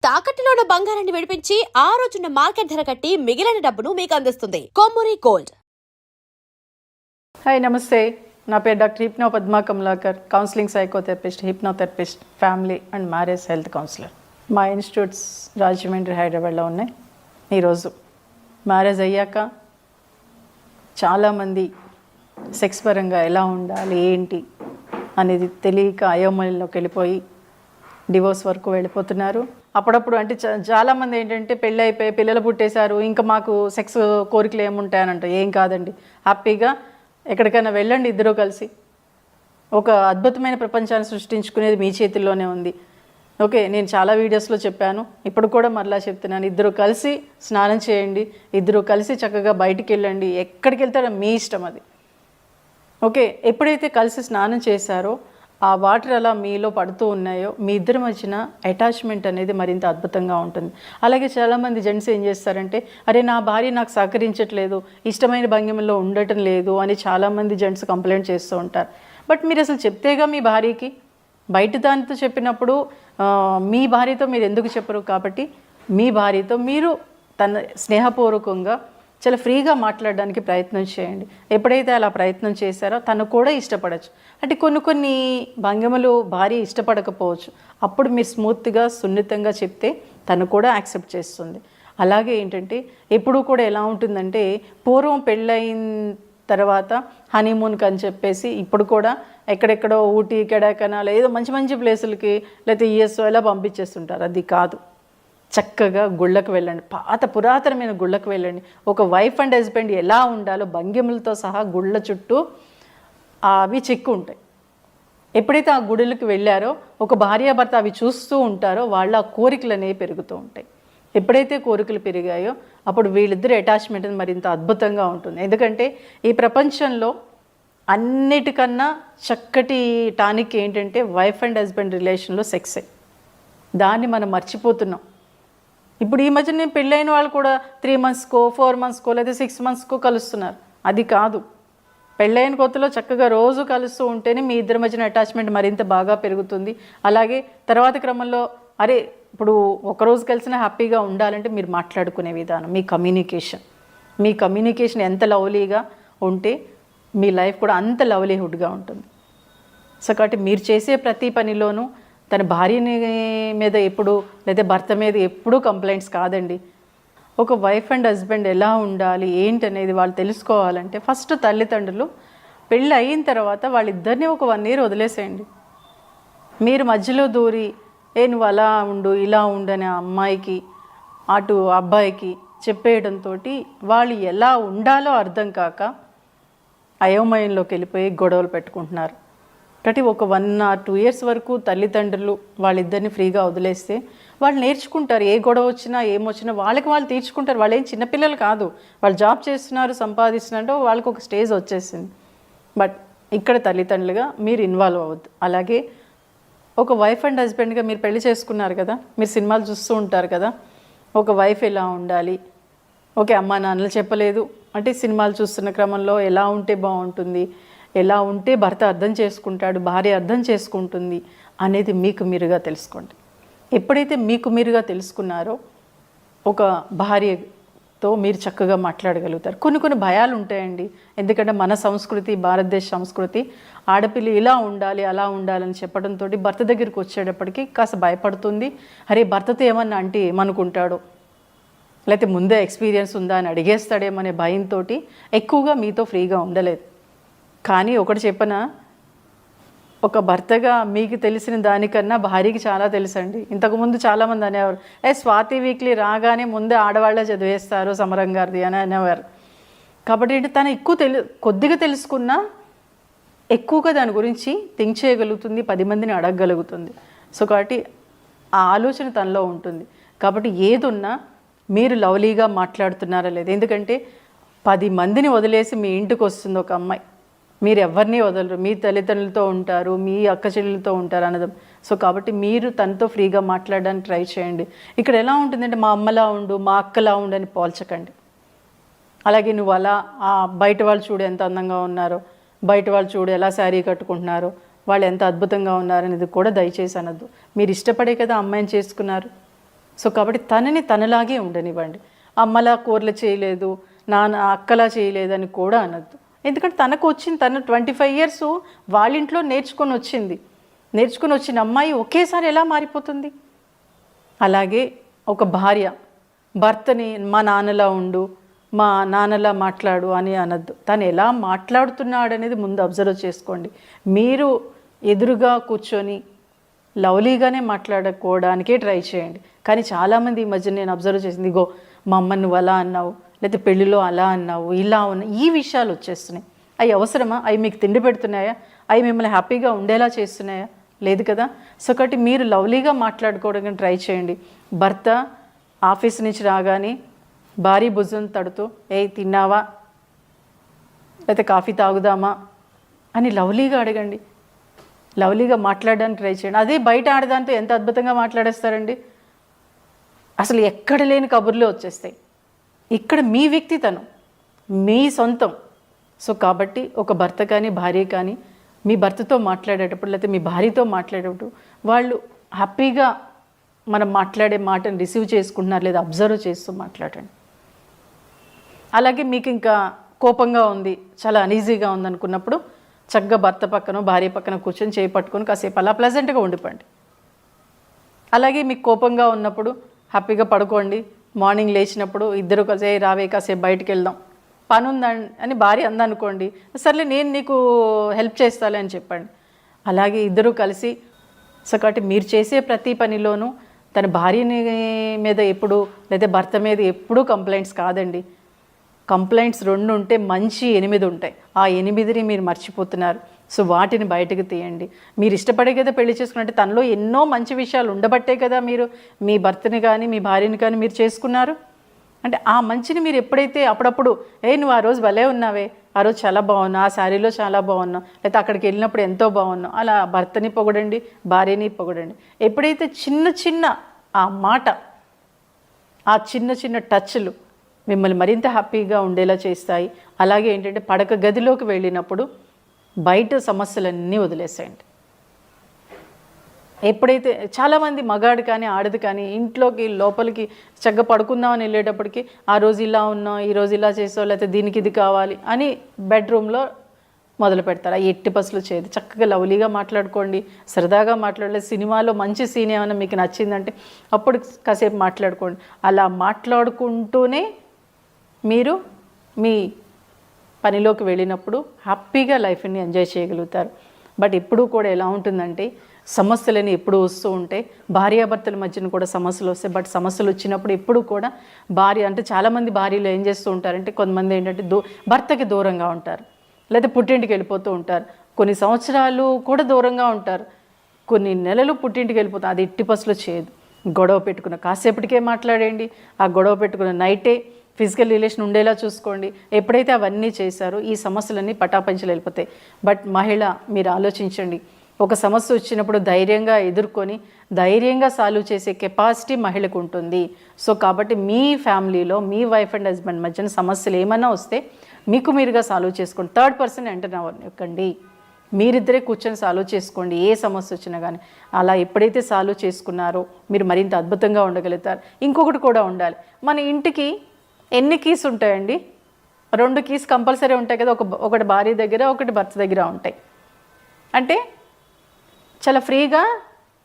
తాకట్టులో ఉన్న బంగారాన్ని విడిపించి ఆ రోజున్న మార్కెట్ ధర కట్టి మిగిలిన డబ్బును మీకు అందిస్తుంది కొమ్మూరి గోల్డ్. హాయ్, నమస్తే. నా పేరు doctor hypno Padma Kamalakar, counselling psychotherapist, hypnotherapist, family and marriage health councillor. మా ఇన్స్టిట్యూట్స్ రాజమండ్రి, హైదరాబాద్లో ఉన్నాయి. ఈరోజు మ్యారేజ్ అయ్యాక చాలామంది సెక్స్ పరంగా ఎలా ఉండాలి ఏంటి అనేది తెలియక అయోమయంలోకి వెళ్ళిపోయి డివోర్స్ వరకు వెళ్ళిపోతున్నారు. అప్పుడప్పుడు అంటే చాలామంది ఏంటంటే పెళ్ళి అయిపోయి పిల్లలు పుట్టేశారు, ఇంకా మాకు సెక్స్ కోరికలు ఏముంటాయని అంటారు. ఏం కాదండి, హ్యాపీగా ఎక్కడికైనా వెళ్ళండి. ఇద్దరూ కలిసి ఒక అద్భుతమైన ప్రపంచాన్ని సృష్టించుకునేది మీ చేతుల్లోనే ఉంది. ఓకే, నేను చాలా వీడియోస్లో చెప్పాను, ఇప్పుడు కూడా మరలా చెప్తున్నాను. ఇద్దరు కలిసి స్నానం చేయండి, ఇద్దరు కలిసి చక్కగా బయటికి వెళ్ళండి. ఎక్కడికి వెళ్తారో మీ ఇష్టం అది. ఓకే, ఎప్పుడైతే కలిసి స్నానం చేశారో ఆ వాటర్ అలా మీలో పడుతూ ఉన్నాయో మీ ఇద్దరి మధ్యన అటాచ్మెంట్ అనేది మరింత అద్భుతంగా ఉంటుంది. అలాగే చాలామంది జెంట్స్ ఏం చేస్తారంటే, అరే నా భార్య నాకు సహకరించట్లేదు, ఇష్టమైన భంగిమలో ఉండటం లేదు అని చాలామంది జెంట్స్ కంప్లైంట్ చేస్తూ ఉంటారు. బట్ మీరు అసలు చెప్తేగా మీ భార్యకి, బయట దానితో చెప్పినప్పుడు మీ భార్యతో మీరు ఎందుకు చెప్పరు? కాబట్టి మీ భార్యతో మీరు తన స్నేహపూర్వకంగా చాలా ఫ్రీగా మాట్లాడడానికి ప్రయత్నం చేయండి. ఎప్పుడైతే అలా ప్రయత్నం చేశారో తను కూడా ఇష్టపడచ్చు. అంటే కొన్ని భంగిమలు భార్య ఇష్టపడకపోవచ్చు, అప్పుడు మీరు స్మూత్గా సున్నితంగా చెప్తే తను కూడా యాక్సెప్ట్ చేస్తుంది. అలాగే ఏంటంటే ఎప్పుడూ కూడా ఎలా ఉంటుందంటే, పూర్వం పెళ్ళయిన తర్వాత హనీమూన్కి అని చెప్పేసి ఇప్పుడు కూడా ఎక్కడెక్కడో ఊటీ, కొడైకెనాల్ ఏదో మంచి మంచి ప్లేసులకి లేకపోతే యూఎస్ఓ ఇలా పంపించేస్తుంటారు. అది కాదు. చక్కగా గుళ్ళకు వెళ్ళండి, పురాతనమైన గుళ్ళకు వెళ్ళండి. ఒక వైఫ్ అండ్ హస్బెండ్ ఎలా ఉండాలో భంగిములతో సహా గుళ్ళ చుట్టూ అవి చెక్కు ఉంటాయి. ఎప్పుడైతే ఆ గుడులకు వెళ్ళారో ఒక భార్యాభర్త అవి చూస్తూ ఉంటారో వాళ్ళ కోరికలు అనేవి పెరుగుతూ ఉంటాయి. ఎప్పుడైతే కోరికలు పెరిగాయో అప్పుడు వీళ్ళిద్దరు అటాచ్మెంట్ మరింత అద్భుతంగా ఉంటుంది. ఎందుకంటే ఈ ప్రపంచంలో అన్నిటికన్నా చక్కటి టానిక్ ఏంటంటే వైఫ్ అండ్ హస్బెండ్ రిలేషన్లో సెక్సే. దాన్ని మనం మర్చిపోతున్నాం. ఇప్పుడు ఈ మధ్య నేను పెళ్ళైన వాళ్ళు కూడా 3 monthsకో 4 monthsకో లేదా 6 monthsకో కలుస్తున్నారు. అది కాదు. పెళ్ళైన కొత్తలో చక్కగా రోజు కలుస్తూ ఉంటేనే మీ ఇద్దరి మధ్యన అటాచ్మెంట్ మరింత బాగా పెరుగుతుంది. అలాగే తర్వాత క్రమంలో అరే ఇప్పుడు ఒకరోజు కలిసినా హ్యాపీగా ఉండాలంటే మీరు మాట్లాడుకునే విధానం, మీ కమ్యూనికేషన్ ఎంత లవ్లీగా ఉంటే మీ లైఫ్ కూడా అంత లవ్లీహుడ్గా ఉంటుంది. సో కాబట్టి మీరు చేసే ప్రతి పనిలోనూ తన భార్యని మీద ఎప్పుడు లేదా భర్త మీద ఎప్పుడూ కంప్లైంట్స్ కాదండి. ఒక వైఫ్ అండ్ హస్బెండ్ ఎలా ఉండాలి ఏంటనేది వాళ్ళు తెలుసుకోవాలంటే ఫస్ట్ తల్లిదండ్రులు పెళ్ళి అయిన తర్వాత వాళ్ళిద్దరినీ ఒక 1 year వదిలేసేయండి. మీరు మధ్యలో దూరి నువ్వు అలా ఉండు ఇలా ఉండు అనే అమ్మాయికి అటు అబ్బాయికి చెప్పేయడంతో వాళ్ళు ఎలా ఉండాలో అర్థం కాక అయోమయంలోకి వెళ్ళిపోయి గొడవలు పెట్టుకుంటున్నారు. కాబట్టి ఒక 1 or 2 years వరకు తల్లిదండ్రులు వాళ్ళిద్దరిని ఫ్రీగా వదిలేస్తే వాళ్ళు నేర్చుకుంటారు. ఏ గొడవ వచ్చినా ఏమొచ్చినా వాళ్ళకి వాళ్ళు తీర్చుకుంటారు. వాళ్ళు ఏం చిన్నపిల్లలు కాదు, వాళ్ళు జాబ్ చేస్తున్నారు, సంపాదిస్తున్నారు, వాళ్ళకి ఒక స్టేజ్ వచ్చేసింది. బట్ ఇక్కడ తల్లిదండ్రులుగా మీరు ఇన్వాల్వ్ అవ్వద్దు. అలాగే ఒక వైఫ్ అండ్ హస్బెండ్గా మీరు పెళ్లి చేసుకున్నారు కదా, మీరు సినిమాలు చూస్తూ ఉంటారు కదా, ఒక వైఫ్ ఎలా ఉండాలి, ఓకే అమ్మా నాన్నలు చెప్పలేదు అంటే సినిమాలు చూస్తున్న క్రమంలో ఎలా ఉంటే బాగుంటుంది, ఎలా ఉంటే భర్త అర్థం చేసుకుంటాడు, భార్య అర్థం చేసుకుంటుంది అనేది మీకు మీరుగా తెలుసుకోండి. ఎప్పుడైతే మీకు మీరుగా తెలుసుకున్నారో ఒక భార్యతో మీరు చక్కగా మాట్లాడగలుగుతారు. కొన్ని భయాలు ఉంటాయండి. ఎందుకంటే మన సంస్కృతి, భారతదేశ సంస్కృతి ఆడపిల్ల ఇలా ఉండాలి అలా ఉండాలని చెప్పడంతో భర్త దగ్గరికి వచ్చేటప్పటికి కాస్త భయపడుతుంది. అరే భర్తతో ఏమన్నా అంటే ఏమనుకుంటాడో, లేకపోతే ముందే ఎక్స్పీరియన్స్ ఉందా అని అడిగేస్తాడేమనే భయంతో ఎక్కువగా మీతో ఫ్రీగా ఉండలేదు. కానీ ఒకటి చెప్పనా, ఒక భర్తగా మీకు తెలిసిన దానికన్నా భార్యకి చాలా తెలుసండి. ఇంతకుముందు చాలామంది అనేవారు, స్వాతి వీక్లీ రాగానే ముందే ఆడవాళ్ళే చదివేస్తారు సమరం గారిది అని అనేవారు. కాబట్టి ఏంటి, తను కొద్దిగా తెలుసుకున్నా ఎక్కువగా దాని గురించి థింక్ చేయగలుగుతుంది, 10 మందిని అడగగలుగుతుంది. సో కాబట్టి ఆ ఆలోచన తనలో ఉంటుంది. కాబట్టి ఏదున్నా మీరు లవ్లీగా మాట్లాడుతున్నారా లేదా. ఎందుకంటే 10 మందిని వదిలేసి మీ ఇంటికి వస్తుంది ఒక అమ్మాయి, మీరు ఎవరిని వదలరు, మీ తల్లిదండ్రులతో ఉంటారు, మీ అక్క చెల్లెలతో ఉంటారు అన్నది. సో కాబట్టి మీరు తనతో ఫ్రీగా మాట్లాడడానికి ట్రై చేయండి. ఇక్కడ ఎలా ఉంటుందంటే మా అమ్మలా ఉండు, మా అక్కలా ఉండు అని పోల్చకండి. అలాగే నువ్వు అలా బయట వాళ్ళు చూడు ఎంత అందంగా ఉన్నారో, బయట వాళ్ళు చూడు ఎలా శారీ కట్టుకుంటున్నారో, వాళ్ళు ఎంత అద్భుతంగా ఉన్నారనేది కూడా దయచేసి అనద్దు. మీరు ఇష్టపడే కదా అమ్మాయిని చేసుకున్నారు. సో కాబట్టి తనని తనలాగే ఉండనివ్వండి. అమ్మలా కూరలు చేయలేదు, నాన్న అక్కలా చేయలేదని కూడా అనద్దు. ఎందుకంటే తనకు వచ్చింది, తను 25 years వాళ్ళ ఇంట్లో నేర్చుకొని వచ్చిన అమ్మాయి ఒకేసారి ఎలా మారిపోతుంది? అలాగే ఒక భార్య భర్తని మా నాన్నలా ఉండు, మా నాన్నలా మాట్లాడు అని అనద్దు. తను ఎలా మాట్లాడుతున్నాడు అనేది ముందు అబ్జర్వ్ చేసుకోండి. మీరు ఎదురుగా కూర్చొని లవ్లీగానే మాట్లాడుకోవడానికే ట్రై చేయండి. కానీ చాలామంది ఈ మధ్య నేను అబ్జర్వ్ చేసింది, ఇగో మా అమ్మని నువ్వు అలా అన్నావు, లేకపోతే పెళ్ళిలో అలా అన్నావు, ఇలా ఉన్నావు, ఈ విషయాలు వచ్చేస్తున్నాయి. అవి అవసరమా? అవి మీకు తిండి పెడుతున్నాయా? అవి మిమ్మల్ని హ్యాపీగా ఉండేలా చేస్తున్నాయా? లేదు కదా. సో కాబట్టి మీరు లవ్లీగా మాట్లాడుకోవడానికి ట్రై చేయండి. భర్త ఆఫీస్ నుంచి రాగానే భారీ భుజం తడుతూ తిన్నావా, లేకపోతే కాఫీ తాగుదామా అని లవ్లీగా అడగండి. లవ్లీగా మాట్లాడడానికి ట్రై చేయండి. అదే బయట ఆడదాంతో ఎంత అద్భుతంగా మాట్లాడేస్తారండి. అసలు ఎక్కడ లేని కబుర్లు వచ్చేస్తాయి. ఇక్కడ మీ వ్యక్తితనం, మీ సొంతం. సో కాబట్టి ఒక భర్త కానీ భార్య కానీ మీ భర్తతో మాట్లాడేటప్పుడు లేకపోతే మీ భార్యతో మాట్లాడేటప్పుడు వాళ్ళు హ్యాపీగా మనం మాట్లాడే మాటను రిసీవ్ చేసుకుంటున్నారు లేదా అబ్జర్వ్ చేస్తూ మాట్లాడండి. అలాగే మీకు ఇంకా కోపంగా ఉంది, చాలా అనీజీగా ఉందనుకున్నప్పుడు చక్కగా భర్త పక్కన భార్య పక్కన కూర్చొని చేయి పట్టుకొని కాసేపు అలా ప్లెజెంట్గా ఉండిపోండి. అలాగే మీకు కోపంగా ఉన్నప్పుడు హ్యాపీగా పడుకోండి. మార్నింగ్ లేచినప్పుడు ఇద్దరు కలిసి రావే కాసేపు బయటికి వెళ్దాం, పని ఉందని అని భార్య అందనుకోండి, సర్లే నేను నీకు హెల్ప్ చేస్తాలే అని చెప్పండి. అలాగే ఇద్దరూ కలిసి సో కాబట్టి మీరు చేసే ప్రతి పనిలోనూ తన భార్యని మీద ఎప్పుడు లేదా భర్త మీద ఎప్పుడూ కంప్లైంట్స్ కాదండి. కంప్లైంట్స్ 2 ఉంటే మంచి 8 ఉంటాయి. ఆ 8ని మీరు మర్చిపోతున్నారు. సో వాటిని బయటకు తీయండి. మీరు ఇష్టపడే కదా పెళ్లి చేసుకున్నట్టే తనలో ఎన్నో మంచి విషయాలు ఉండబట్టే కదా మీరు మీ భర్తని కానీ మీ భార్యని కానీ మీరు చేసుకున్నారు. అంటే ఆ మంచిని మీరు ఎప్పుడైతే అప్పుడప్పుడు నువ్వు ఆ రోజు భలే ఉన్నావే, ఆ రోజు చాలా బాగున్నావు, ఆ శారీలో చాలా బాగున్నావు, లేకపోతే అక్కడికి వెళ్ళినప్పుడు ఎంతో బాగున్నావు, అలా భర్తని పొగడండి, భార్యని పొగడండి. ఎప్పుడైతే చిన్న చిన్న ఆ మాట, ఆ చిన్న చిన్న టచ్లు మిమ్మల్ని మరింత హ్యాపీగా ఉండేలా చేస్తాయి. అలాగే ఏంటంటే పడక గదిలోకి వెళ్ళినప్పుడు బయట సమస్యలన్నీ వదిలేసేయండి. ఎప్పుడైతే చాలామంది మగాడు కానీ ఆడది కానీ ఇంట్లోకి లోపలికి చక్కగా పడుకుందామని వెళ్ళేటప్పటికి ఆ రోజు ఇలా ఉన్నాం, ఈరోజు ఇలా చేసావు, లేకపోతే దీనికి ఇది కావాలి అని బెడ్రూమ్లో మొదలు పెడతారు. ఆ ఎట్టి పసులు చేయదు. చక్కగా లవ్లీగా మాట్లాడుకోండి, సరదాగా మాట్లాడలేదు. సినిమాలో మంచి సీన్ ఏమైనా మీకు నచ్చిందంటే అప్పుడు కాసేపు మాట్లాడుకోండి. అలా మాట్లాడుకుంటూనే మీరు మీ పనిలోకి వెళ్ళినప్పుడు హ్యాపీగా లైఫ్ని ఎంజాయ్ చేయగలుగుతారు. బట్ ఎప్పుడూ కూడా ఎలా ఉంటుందంటే సమస్యలని ఎప్పుడు వస్తూ ఉంటాయి. భార్యాభర్తల మధ్యన కూడా సమస్యలు వస్తాయి. బట్ సమస్యలు వచ్చినప్పుడు ఎప్పుడు కూడా భార్య అంటే చాలామంది భార్యలు ఏం చేస్తూ ఉంటారంటే కొంతమంది ఏంటంటే భర్తకి దూరంగా ఉంటారు, లేదా పుట్టింటికి వెళ్ళిపోతూ ఉంటారు. కొన్ని సంవత్సరాలు కూడా దూరంగా ఉంటారు, కొన్ని నెలలు పుట్టింటికి వెళ్ళిపోతారు. అది ఎట్టి పసులు చేయదు. గొడవ పెట్టుకున్న కాసేపటికే మాట్లాడేయండి. ఆ గొడవ పెట్టుకున్న నైటే ఫిజికల్ రిలేషన్ ఉండేలా చూసుకోండి. ఎప్పుడైతే అవన్నీ చేశారో ఈ సమస్యలన్నీ పటాపంచలు వెళ్ళిపోతాయి. బట్ మహిళ మీరు ఆలోచించండి, ఒక సమస్య వచ్చినప్పుడు ధైర్యంగా ఎదుర్కొని ధైర్యంగా సాల్వ్ చేసే కెపాసిటీ మహిళకు ఉంటుంది. సో కాబట్టి మీ ఫ్యామిలీలో మీ వైఫ్ అండ్ హస్బెండ్ మధ్యన సమస్యలు ఏమైనా వస్తే మీకు మీరుగా సాల్వ్ చేసుకోండి. థర్డ్ పర్సన్ ఎంటర్ అవ్వకండి. మీరిద్దరే కూర్చొని సాల్వ్ చేసుకోండి ఏ సమస్య వచ్చినా కానీ. అలా ఎప్పుడైతే సాల్వ్ చేసుకున్నారో మీరు మరింత అద్భుతంగా ఉండగలుగుతారు. ఇంకొకటి కూడా ఉండాలి, మన ఇంటికి ఎన్ని కీస్ ఉంటాయండి? 2 కీస్ కంపల్సరీ ఉంటాయి కదా. ఒకటి భార్య దగ్గర, ఒకటి భర్త దగ్గర ఉంటాయి. అంటే చాలా ఫ్రీగా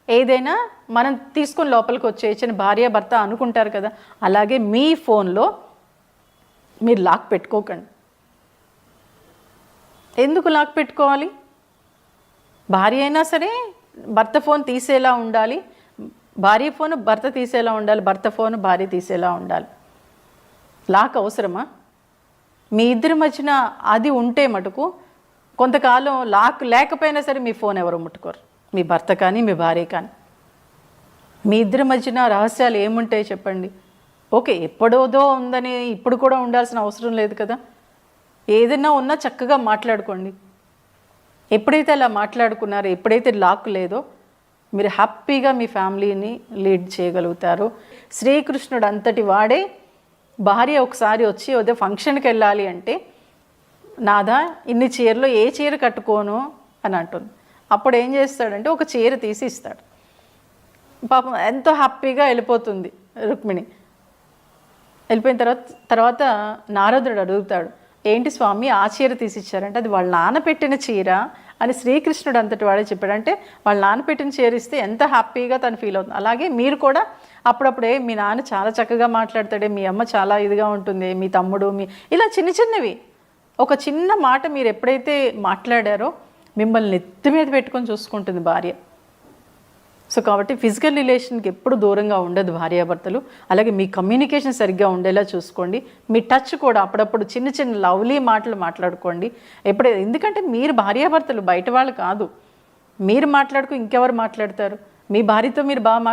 ఏదైనా మనం తీసుకొని లోపలికి వచ్చేయచ్చని భార్య భర్త అనుకుంటారు కదా. అలాగే మీ ఫోన్లో మీరు లాక్ పెట్టుకోకండి. ఎందుకు లాక్ పెట్టుకోవాలి? భార్య అయినా సరే భర్త ఫోన్ తీసేలా ఉండాలి, భార్య ఫోన్ భర్త తీసేలా ఉండాలి, భర్త ఫోన్ భార్య తీసేలా ఉండాలి. లాక్ అవసరమా? మీ ఇద్దరి మధ్యన అది ఉంటే మటుకు కొంతకాలం లాక్ లేకపోయినా సరే మీ ఫోన్ ఎవరు ముట్టుకోరు, మీ భర్త కానీ మీ భార్య కానీ. మీ ఇద్దరి మధ్యన రహస్యాలు ఏముంటాయి చెప్పండి? ఓకే, ఎప్పుడోదో ఉందని ఇప్పుడు కూడా ఉండాల్సిన అవసరం లేదు కదా. ఏదైనా ఉన్నా చక్కగా మాట్లాడుకోండి. ఎప్పుడైతే అలా మాట్లాడుకున్నారో, ఎప్పుడైతే లాక్ లేదో మీరు హ్యాపీగా మీ ఫ్యామిలీని లీడ్ చేయగలుగుతారు. శ్రీకృష్ణుడు అంతటి వాడే భార్య ఒకసారి వచ్చి అదే ఫంక్షన్కి వెళ్ళాలి అంటే, నాదా ఇన్ని చీరలో ఏ చీర కట్టుకోను అని అంటుంది. అప్పుడు ఏం చేస్తాడంటే ఒక చీర తీసి ఇస్తాడు. పాపం ఎంతో హ్యాపీగా వెళ్ళిపోతుంది రుక్మిణి. వెళ్ళిపోయిన తర్వాత నారదుడు అడుగుతాడు, ఏంటి స్వామి ఆ చీర తీసిచ్చారంటే అది వాళ్ళ నాన్న పెట్టిన చీర అని శ్రీకృష్ణుడు అంతటి వాడే చెప్పాడు. అంటే వాళ్ళ నాన్న పెట్టిన చీర ఇస్తే ఎంత హ్యాపీగా తను ఫీల్ అవుతుంది. అలాగే మీరు కూడా అప్పుడప్పుడే మీ నాన్న చాలా చక్కగా మాట్లాడతాడే, మీ అమ్మ చాలా ఇదిగా ఉంటుంది, మీ తమ్ముడు ఇలా చిన్న చిన్నవి ఒక చిన్న మాట మీరు ఎప్పుడైతే మాట్లాడారో మిమ్మల్ని నెత్తి మీద పెట్టుకొని చూసుకుంటుంది భార్య. సో కాబట్టి ఫిజికల్ రిలేషన్కి ఎప్పుడు దూరంగా ఉండదు భార్యాభర్తలు. అలాగే మీ కమ్యూనికేషన్ సరిగ్గా ఉండేలా చూసుకోండి. మీ టచ్ కూడా అప్పుడప్పుడు చిన్న చిన్న లవ్లీ మాటలు మాట్లాడుకోండి ఎందుకంటే మీరు భార్యాభర్తలు, బయట వాళ్ళు కాదు. మీరు మాట్లాడుకో ఇంకెవరు మాట్లాడతారు? మీ భార్యతో మీరు బాగా